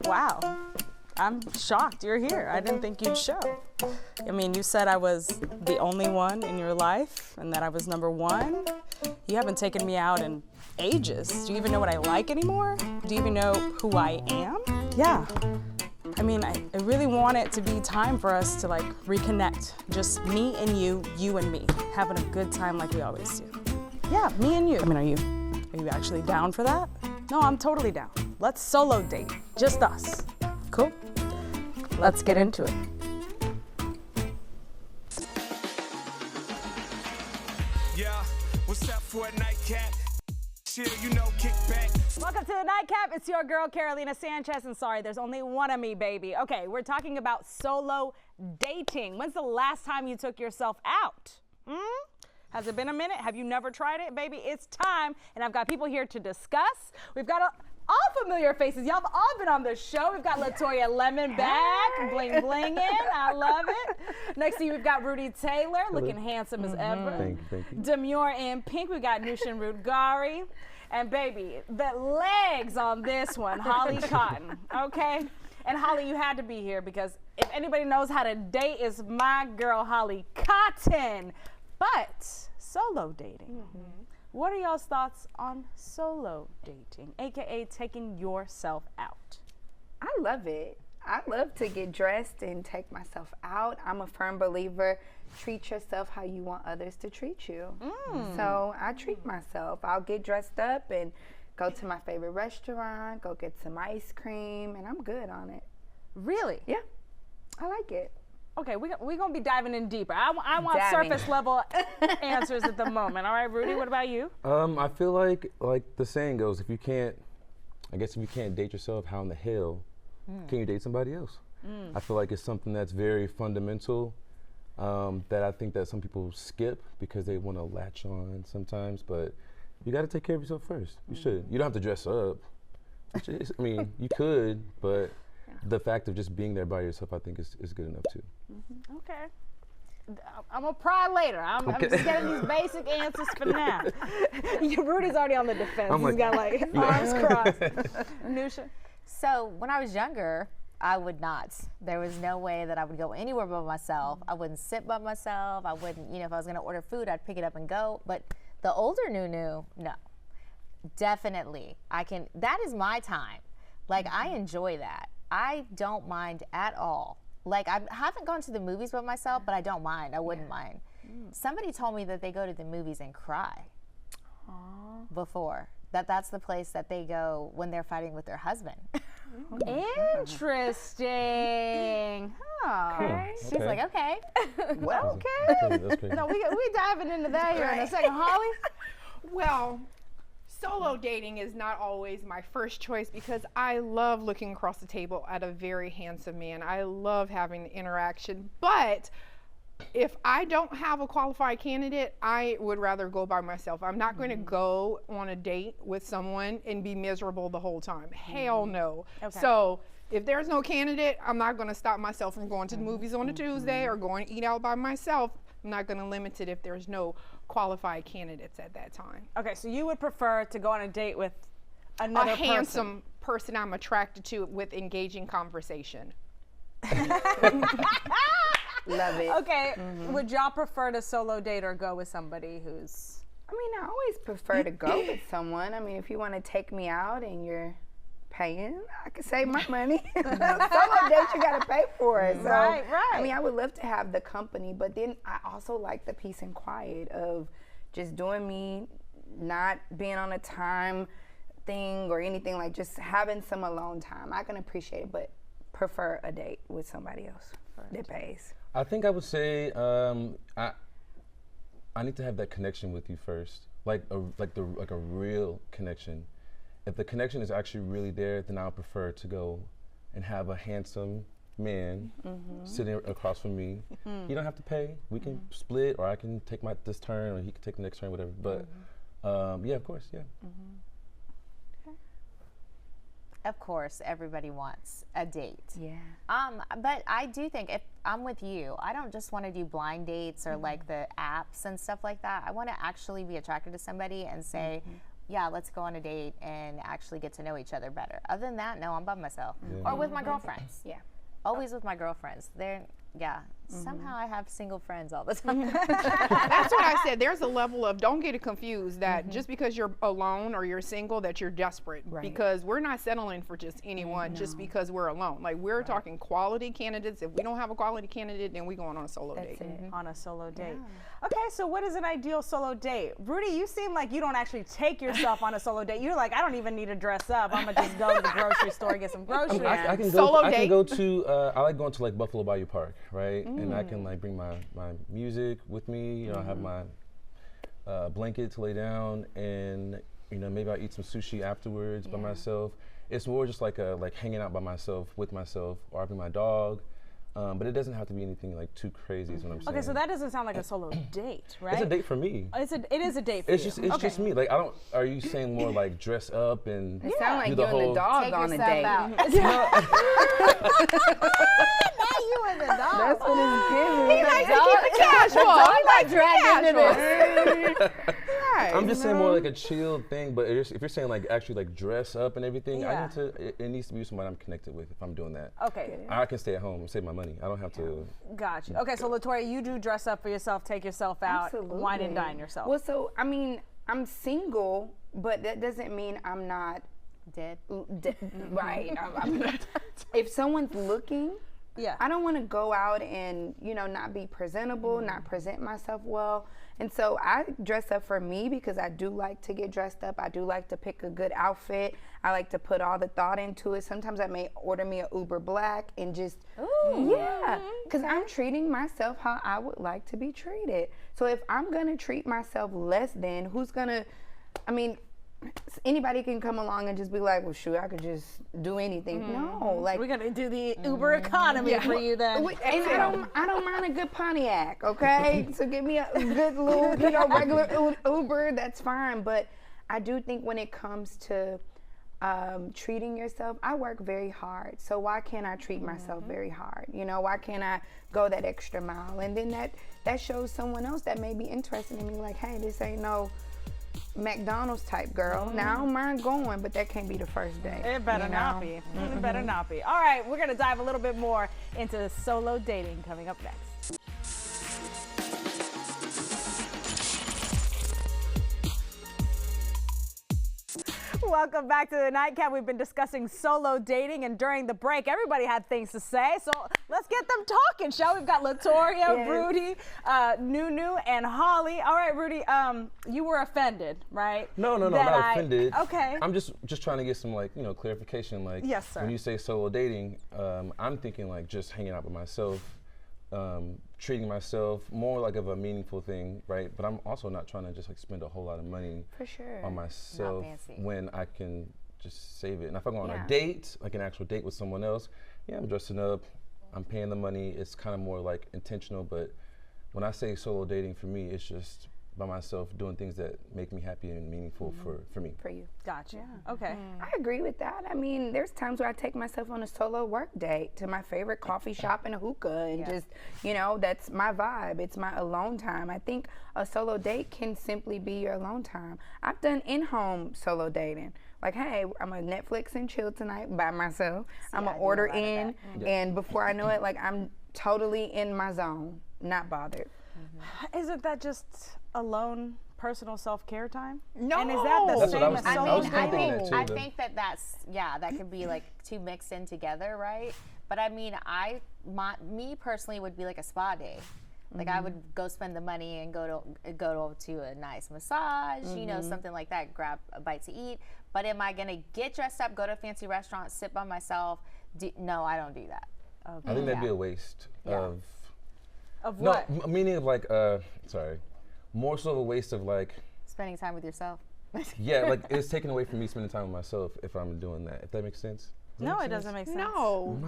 Wow. I'm shocked you're here. I didn't think you'd show. I mean, you said I was the only one in your life and that I was number one. You haven't taken me out in ages. Do you even know what I like anymore? Do you even know who I am? Yeah. I mean, I really want it to be time for us to like reconnect. Just me and you and me, having a good time like we always do. Yeah, me and you. I mean, are you actually down for that? No, I'm totally down. Let's solo date, just us. Cool? Let's get into it. Yeah, what's up for a nightcap? Chill, you know, kick back. Welcome to the Nightcap. It's your girl, Carolina Sanchez, and sorry, there's only one of me, baby. Okay, we're talking about solo dating. When's the last time you took yourself out? Has it been a minute? Have you never tried it? Baby, it's time, and I've got people here to discuss. We've got all familiar faces. Y'all have all been on the show. We've got Latoya Lemon back, bling blinging. I love it. Next to you, we've got Rudy Taylor, looking handsome as ever. Thank you. Demure in pink, we got Nushin Rudgari. And baby, the legs on this one, Holly Cotton, okay? And Holly, you had to be here because if anybody knows how to date, it's my girl, Holly Cotton. But solo dating. What are y'all's thoughts on solo dating, AKA taking yourself out? I love it. I love to get dressed and take myself out. I'm a firm believer, treat yourself how you want others to treat you. So I treat myself. I'll get dressed up and go to my favorite restaurant, go get some ice cream, and I'm good on it. Really? Yeah, I like it. Okay, we're going to be diving in deeper. I want surface level answers at the moment. All right, Rudy, what about you? I feel like the saying goes, if you can't date yourself, how in the hell can you date somebody else? I feel like it's something that's very fundamental that I think that some people skip because they want to latch on sometimes, but you got to take care of yourself first. You should. You don't have to dress up. I mean, you could, but the fact of just being there by yourself, I think, is good enough too. Okay. I'm gonna pry later. I'm just getting these basic answers for now. Rudy's already on the defense. He's got like arms crossed. Nusha? So when I was younger, I would not. There was no way that I would go anywhere by myself. I wouldn't sit by myself. I wouldn't, if I was gonna order food, I'd pick it up and go. But the older no. Definitely. That is my time. Like, I enjoy that. I don't mind at all. Like, I haven't gone to the movies by myself, but I don't mind. I wouldn't mind. Somebody told me that they go to the movies and cry before. That's the place that they go when they're fighting with their husband. Interesting. Okay. She's like, okay. Well, okay. That's crazy. No, we diving into that here in a second. Holly? Well, solo dating is not always my first choice because I love looking across the table at a very handsome man. I love having the interaction. But if I don't have a qualified candidate, I would rather go by myself. I'm not going to go on a date with someone and be miserable the whole time. Hell no. Okay. So if there's no candidate, I'm not going to stop myself from going to the movies on a Tuesday or going to eat out by myself. I'm not going to limit it if there's no qualified candidates at that time. Okay, so you would prefer to go on a date with another A handsome person I'm attracted to with engaging conversation. Love it. Okay, would y'all prefer to solo date or go with somebody who's... I mean, I always prefer to go with someone. I mean, if you want to take me out and you're paying, I can save my money. Solo dates, you got to pay for it. So, Right. I mean, I would love to have the company, but then I also like the peace and quiet of just doing me, not being on a time thing or anything, like just having some alone time. I can appreciate it, but prefer a date with somebody else that pays. I think I would say I need to have that connection with you first, like a real connection. If the connection is actually really there, then I'll prefer to go and have a handsome man sitting across from me. You don't have to pay. We can split, or I can take this turn, or he can take the next turn, whatever. But yeah, of course, yeah. Of course, everybody wants a date. Yeah. But I do think if I'm with you, I don't just want to do blind dates or like the apps and stuff like that. I want to actually be attracted to somebody and say, yeah, let's go on a date and actually get to know each other better. Other than that, no, I'm by myself. Or with my girlfriends. Yeah. Always with my girlfriends. Somehow I have single friends all the time. That's what I said. There's a level of, don't get it confused that just because you're alone or you're single that you're desperate. Right. Because we're not settling for just anyone just because we're alone. Like, we're talking quality candidates. If we don't have a quality candidate, then we're going on a solo date. On a solo date. Okay, so what is an ideal solo date? Rudy, you seem like you don't actually take yourself on a solo date. You're like, I don't even need to dress up. I'm gonna just go to the grocery store and get some groceries. I can Solo I date. can go to. I like going to like Buffalo Bayou Park, right? And I can like bring my music with me. You know, I have my blanket to lay down, and you know, maybe I eat some sushi afterwards by myself. It's more just like hanging out by myself with myself, or I bring my dog. But it doesn't have to be anything like too crazy. Is what I'm saying. Okay, so that doesn't sound like a solo date, right? It's a date for me. It is a date for It's you. just just me. Like I don't. Are you saying more like dress up and It sounds like do you the and the dog Take on a yourself date. out. Not you and the dog. That's what it's giving. He likes to keep it casual. He likes to be casual. Right. I'm just saying more like a chill thing, but if you're saying like actually like dress up and everything, I Yeah. need to. It needs to be somebody I'm connected with. If I'm doing that, Okay, I can stay at home and save my money. I don't have to. gotcha. Okay, so Latoya, you do dress up for yourself, take yourself out, wine and Absolutely. dine yourself. Well, so I mean, I'm single, but that doesn't mean I'm not Did. right. If someone's looking, Yeah. I don't want to go out and, you know, not be presentable, not present myself well. And so I dress up for me because I do like to get dressed up. I do like to pick a good outfit. I like to put all the thought into it. Sometimes I may order me a Uber Black and just, because I'm treating myself how I would like to be treated. So if I'm going to treat myself less than, who's going to, I mean, anybody can come along and just be like, well, shoot, I could just do anything. No, like, We're gonna do the Uber economy for you then. and I don't mind a good Pontiac, okay? So give me a good little, you know, regular Uber, that's fine. But I do think when it comes to treating yourself, I work very hard. So why can't I treat myself very hard? You know, why can't I go that extra mile? And then that shows someone else that may be interested in me, like, hey, this ain't no McDonald's type girl. Now I don't mind going, but that can't be the first day. It better you not know? be. It better not be. All right, we're gonna dive a little bit more into solo dating coming up next. Welcome back to the Nightcap. We've been discussing solo dating, and during the break, everybody had things to say. So let's get them talking, shall we? We've got Latoya, Yes. Rudy, Nunu, and Holly. All right, Rudy, you were offended, right? No, That not offended. Okay. I'm just trying to get some like clarification. Like, Yes, sir. when you say solo dating, I'm thinking like just hanging out with myself, treating myself more like of a meaningful thing, right? But I'm also not trying to just like spend a whole lot of money For sure. on myself fancy. when I can just save it. And if I go on Yeah. a date, like an actual date with someone else, yeah, I'm dressing up, I'm paying the money. It's kind of more like intentional. But when I say solo dating, for me, it's just by myself doing things that make me happy and meaningful for me. For you. Gotcha. Okay. I agree with that. I mean, there's times where I take myself on a solo work date to my favorite coffee shop and a hookah and just, you know, that's my vibe. It's my alone time. I think a solo date can simply be your alone time. I've done in-home solo dating. Like, hey, I'm gonna Netflix and chill tonight by myself. I'm gonna order in, and before I know it, like, I'm totally in my zone, not bothered. Isn't that just alone personal self-care time? No. And is that the That's what same I as was I thinking. solo I was mean, kinda thinking dating? that too, I though. think that could be like two mixed in together, right? But I mean, me personally would be like a spa day. Like I would go spend the money and go to a nice massage, you know, something like that. Grab a bite to eat. But am I gonna get dressed up, go to a fancy restaurant, sit by myself? No, I don't do that. I think that'd be a waste of. Of No, what? meaning of like, sorry, more so of a waste of like, Spending time with yourself. yeah, like it's taken away from me spending time with myself if I'm doing that. If that makes sense. No, it doesn't make sense. No.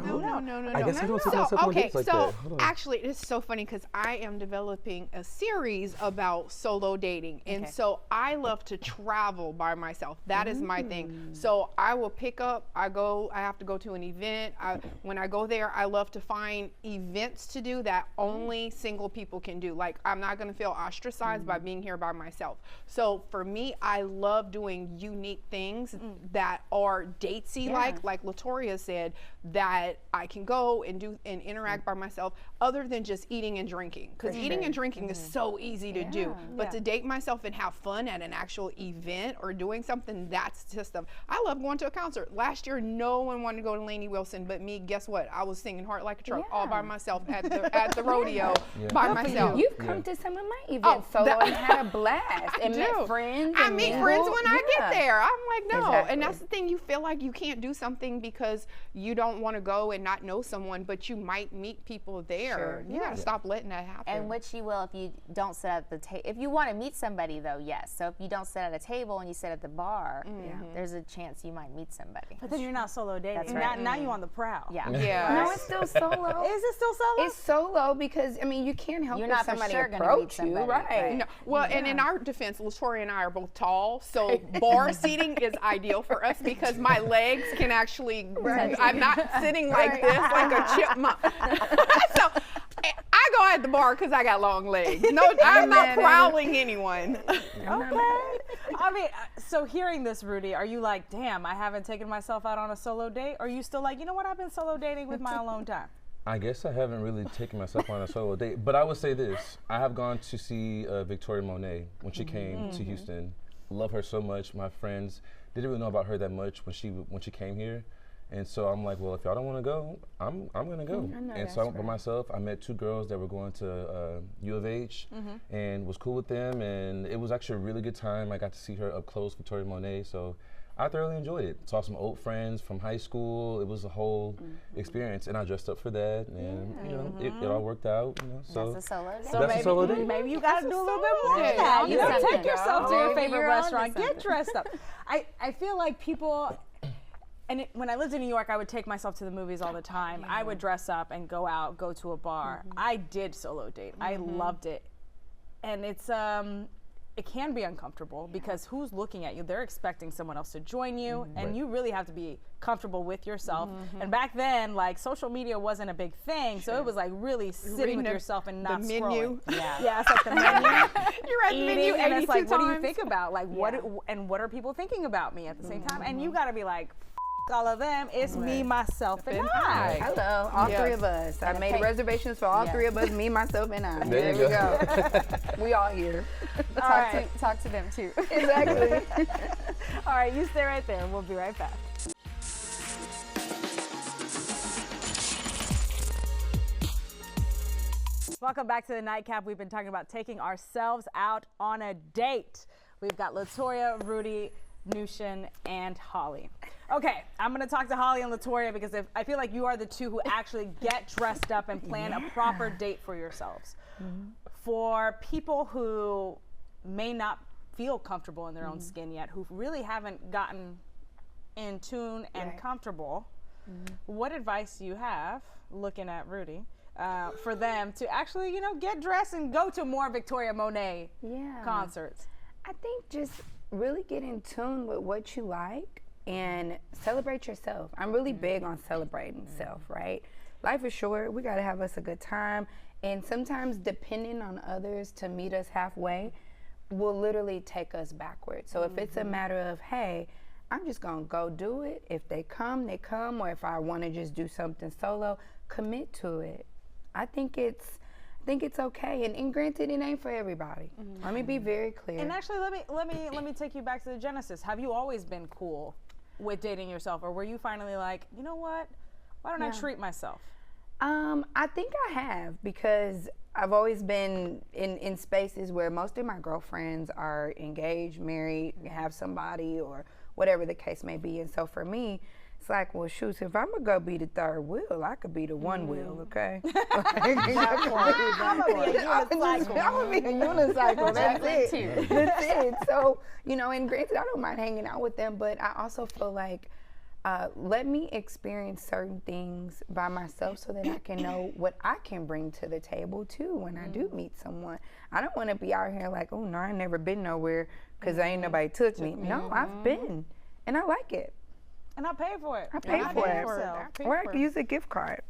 I guess I don't take myself on dates like that. Hold on. Actually, it's so funny because I am developing a series about solo dating. And so I love to travel by myself. That is my thing. So I will pick up, I have to go to an event. When I go there, I love to find events to do that only single people can do. Like, I'm not going to feel ostracized by being here by myself. So for me, I love doing unique things that are datesy, like Latoria said, that I can go and do and interact by myself, other than just eating and drinking. Because eating and drinking is so easy to do. But to date myself and have fun at an actual event or doing something, that's just stuff. I love going to a concert. Last year, no one wanted to go to Lainey Wilson but me. Guess what? I was singing Heart Like a Truck all by myself at the rodeo by myself. You've come to some of my events solo and had a blast and met friends. I meet friends when I get there. I'm like, no. Exactly. And that's the thing. You feel like you can't do something because you don't want to go and not know someone, but you might meet people there. Sure. You got to stop letting that happen. And which you will if you don't sit at the table. If you want to meet somebody, though, yes. So if you don't sit at a table and you sit at the bar, there's a chance you might meet somebody. But then you're not solo dating. That's right. Now you're on the prowl. Yeah. No, it's still solo. Is it still solo? It's solo because, I mean, you can't help You're if not for somebody sure gonna meet approach you, somebody, right? No. Well, and in our defense, Latoria and I are both tall, so bar seating is ideal for us because my legs can actually, I'm not sitting like this, like a chipmunk. So I go at the bar because I got long legs. No, I'm not prowling anyone. Okay. I mean, so hearing this, Rudy, are you like, damn, I haven't taken myself out on a solo date? Or are you still like, you know what, I've been solo dating with my alone time? I guess I haven't really taken myself on a solo date, but I would say this. I have gone to see Victoria Monet when she came to Houston. Love her so much. My friends didn't really know about her that much when she came here. And so I'm like, well, if y'all don't want to go, I'm going to go. And so I went by myself. I met two girls that were going to U of H and was cool with them. And it was actually a really good time. I got to see her up close, Victoria Monet. So I thoroughly enjoyed it. Saw some old friends from high school. It was a whole experience. And I dressed up for that. And, you know, it all worked out. You know, so That's a solo date. So that's a solo date. maybe you got to do a little bit more date. than that. You know, Something. take yourself to your favorite You're onto restaurant. Get something. dressed up. I feel like people... And when I lived in New York, I would take myself to the movies all the time. I would dress up and go out, go to a bar. I did solo date. I loved it. And it's it can be uncomfortable because who's looking at you? They're expecting someone else to join you, and you really have to be comfortable with yourself. And back then, like, social media wasn't a big thing, so it was like really sitting with yourself and not the menu. scrolling. Yeah, it's like the menu. You're at the menu Eating, and 82 it's like, what do you times. think about? Like, what are people thinking about me at the same time? And you got to be like, all of them. It's me, myself, and I. Hello, all three of us. I made reservations for all three of us, me, myself, and I. There you we go. We all here. Talk to them too. Exactly. All right, you stay right there. We'll be right back. Welcome back to the Nightcap. We've been talking about taking ourselves out on a date. We've got Latoria, Rudy, Nushin, and Holly. Okay, I'm going to talk to Holly and Latoria because I feel like you are the two who actually get dressed up and plan a proper date for yourselves. For people who may not feel comfortable in their own skin yet, who really haven't gotten in tune and comfortable, what advice do you have, looking at Rudy, for them to actually, you know, get dressed and go to more Victoria Monet concerts? I think just really get in tune with what you like and celebrate yourself. I'm really big on celebrating self, right? Life is short. We got to have us a good time. And sometimes depending on others to meet us halfway will literally take us backwards. So if it's a matter of, hey, I'm just going to go do it. If they come, they come. Or if I want to just do something solo, commit to it. I think it's okay, and granted, it ain't for everybody. Let me be very clear. And actually, let me take you back to the genesis. Have you always been cool with dating yourself, or were you finally like, you know what? Why don't I treat myself? I think I have, because I've always been in spaces where most of my girlfriends are engaged, married, have somebody, or whatever the case may be. And so for me, it's like, well, shoot, if I'm gonna go be the third wheel, I could be the one wheel, okay? I'm gonna be a unicycle. That's it. That's it. So, you know, and granted, I don't mind hanging out with them, but I also feel like let me experience certain things by myself so that I can know what I can bring to the table too when I do meet someone. I don't want to be out here like, oh no, I ain't never been nowhere because ain't nobody took me. No, I've been, and I like it. And I paid for it. I paid for it. So. Or I can use a gift card.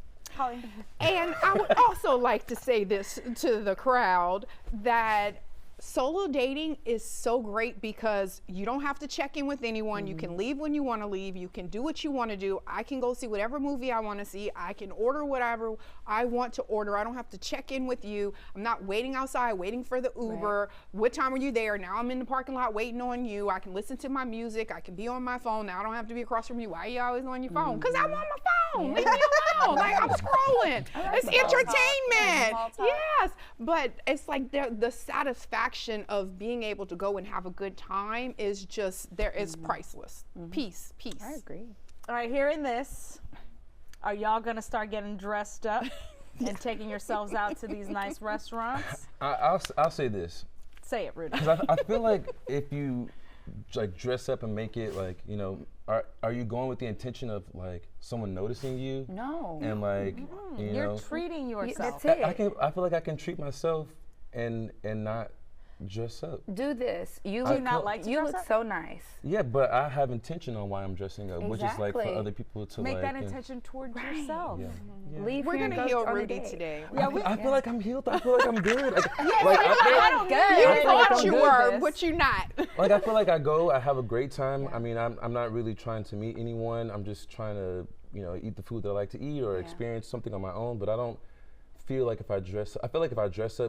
And I would also like to say this to the crowd, that solo dating is so great because you don't have to check in with anyone. You can leave when you want to leave. You can do what you want to do. I can go see whatever movie I want to see. I can order whatever I want to order. I don't have to check in with you. I'm not waiting outside, waiting for the Uber. What time are you there? Now I'm in the parking lot waiting on you. I can listen to my music. I can be on my phone. Now I don't have to be across from you. Why are you always on your phone? Because I'm on my phone. Leave me alone. Like, I'm scrolling. It's entertainment. Yes. But it's like the satisfaction of being able to go and have a good time is just there. It's priceless. Peace. I agree. All right, hearing this, are y'all gonna start getting dressed up and taking yourselves out to these nice restaurants? I'll say this. Say it, Rudy. Because I feel like if you like dress up and make it like, you know, are you going with the intention of like someone noticing you? No. And like, you You're know, treating yourself. That's it. I feel like I can treat myself and not dress up. Do this. You I look, not like to you dress look up? so nice. Yeah, but I have intention on why I'm dressing up, which is like for Exactly. other people to Make like. that intention towards yourself. Yeah. Yeah. Leave We're here and gonna go heal on a Rudy date. today. I feel like I'm healed. I feel like I'm good. Like, I don't good. need You it. thought I'm you good. were, but you're not. like I feel like I go, I have a great time. I mean, I'm not really trying to meet anyone. I'm just trying to, you know, eat the food that I like to eat or experience something on my own. But I don't feel like if I dress up,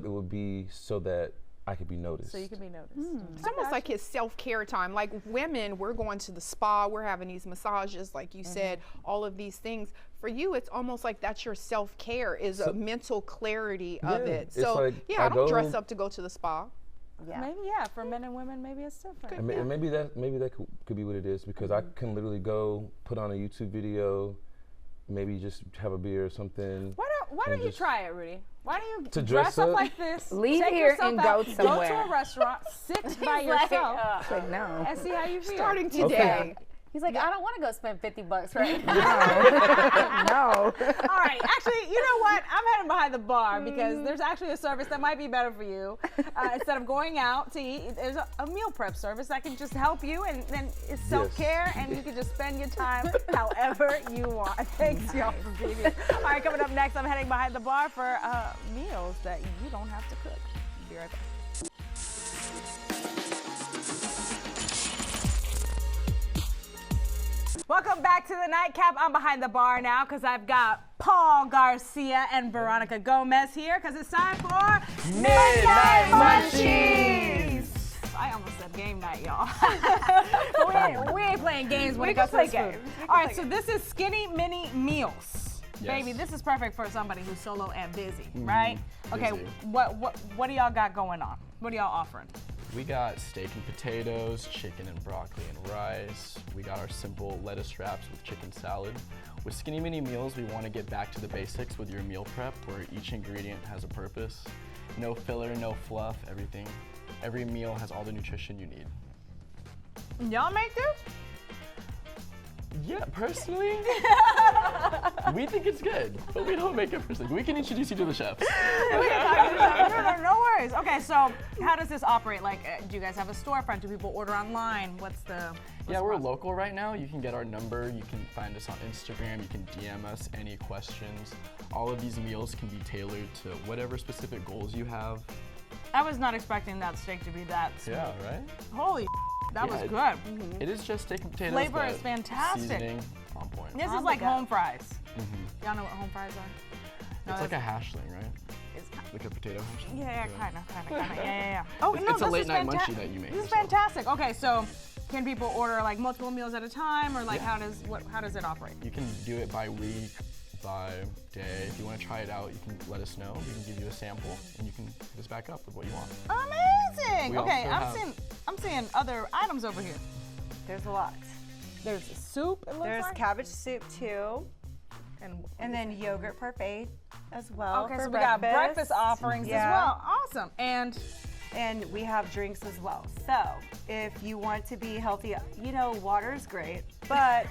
it would be so that I could be noticed. So you can be noticed. It's almost like his self-care time. Like women, we're going to the spa, we're having these massages, like you said, all of these things. For you, it's almost like that's your self-care, is a mental clarity of Yeah, it. it's So like yeah, I I don't dress go- up to go to the spa. Maybe for men and women, maybe it's different. And maybe that could be what it is because I can literally go put on a YouTube video, maybe just have a beer or something. Why don't you try it, Rudy? Why don't you To dress dress up up? like this? Leave take here yourself and out, go Go to somewhere. a restaurant, sit by yourself, Like, no. and see how you feel. Starting today. He's like, I don't want to go spend $50 right now. No. All right, actually, you know what? I'm heading behind the bar because there's actually a service that might be better for you. Instead of going out to eat, there's a meal prep service that can just help you, and then it's self-care, and you can just spend your time however you want. Thanks, y'all, for being here. All right, coming up next, I'm heading behind the bar for meals that you don't have to cook. Be right back. Welcome back to the Nightcap. I'm behind the bar now because I've got Paul Garcia and Veronica Gomez here because it's time for Midnight Munchies. I almost said game night, y'all. But we ain't playing games when it comes to this food. All right, so this is Skinny Mini Meals. Yes. Baby, this is perfect for somebody who's solo and busy, right? Okay, busy. what do y'all got going on? What are y'all offering? We got steak and potatoes, chicken and broccoli and rice. We got our simple lettuce wraps with chicken salad. With Skinny Mini Meals, we want to get back to the basics with your meal prep where each ingredient has a purpose. No filler, no fluff, everything. Every meal has all the nutrition you need. Y'all make this? Yeah, personally, we think it's good, but we don't make it personally. We can introduce you to the chefs. No worries. Okay, so how does this operate? Like, do you guys have a storefront? Do people order online? What's the Yeah, we're local right now. You can get our number. You can find us on Instagram. You can DM us any questions. All of these meals can be tailored to whatever specific goals you have. I was not expecting that steak to be that smooth. Yeah, right? Holy, that Yeah, was it- good. It is just steak and potatoes. Flavor but is fantastic. Seasoning on point. This is like home fries. Y'all know what home fries are? No, It's like a that's- hashling, right? Like a potato hashling. Yeah, kind of. Yeah. Oh, no, It's a this late is night fanta- munchie that you make This is yourself. fantastic. Okay, so can people order like multiple meals at a time, or like how does it operate? You can do it by week, by day. If you want to try it out, you can let us know. We can give you a sample, and you can hit us back up with what you want. Amazing. We Okay, also I'm seeing other items over here. There's a lot. There's a soup. It looks There's like. cabbage soup too, and then yogurt parfait as well. Okay, for so we got breakfast offerings as Yeah. well. Awesome. And And we have drinks as well. So if you want to be healthy, you know, water is great, but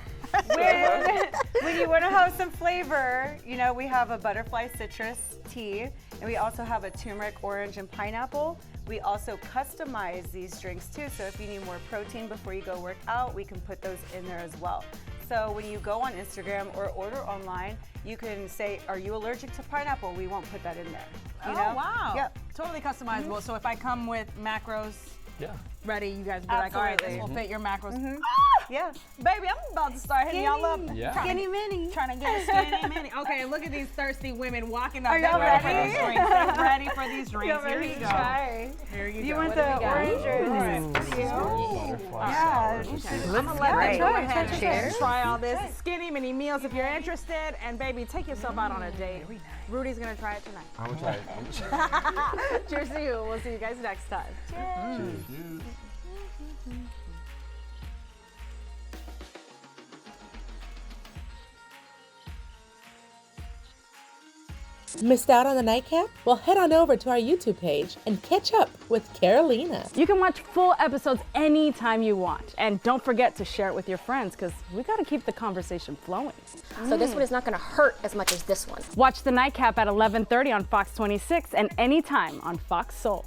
when you want to have some flavor, you know, we have a butterfly citrus tea, and we also have a turmeric, orange, and pineapple. We also customize these drinks too, so if you need more protein before you go work out, we can put those in there as well. So when you go on Instagram or order online, you can say, are you allergic to pineapple? We won't put that in there. You know? Wow. Yep. Totally customizable. So if I come with macros Yeah. ready, you guys will be like, all right, this will Absolutely. fit your macros. Yeah. Baby, I'm about to start hitting y'all up. Yeah. Skinny mini. Trying to get a skinny mini. Okay, look at these thirsty women walking up. Are y'all They're ready? For these drinks. They're ready for these drinks. Here you go. Try. Here you You go. want the orange or this? Butterfly Yeah. sour. I'm gonna let them go Right. ahead and Cheers. try all this skinny mini meals if you're interested. And baby, take yourself out on a date. Rudy's gonna try it tonight. I'm gonna try it. I'm gonna try it. Cheers to you. We'll see you guys next time. Cheers. Missed out on the Nightcap? Well, head on over to our YouTube page and catch up with Carolina. You can watch full episodes anytime you want. And don't forget to share it with your friends because we got to keep the conversation flowing. So this one is not going to hurt as much as this one. Watch the Nightcap at 11:30 on Fox 26 and anytime on Fox Soul.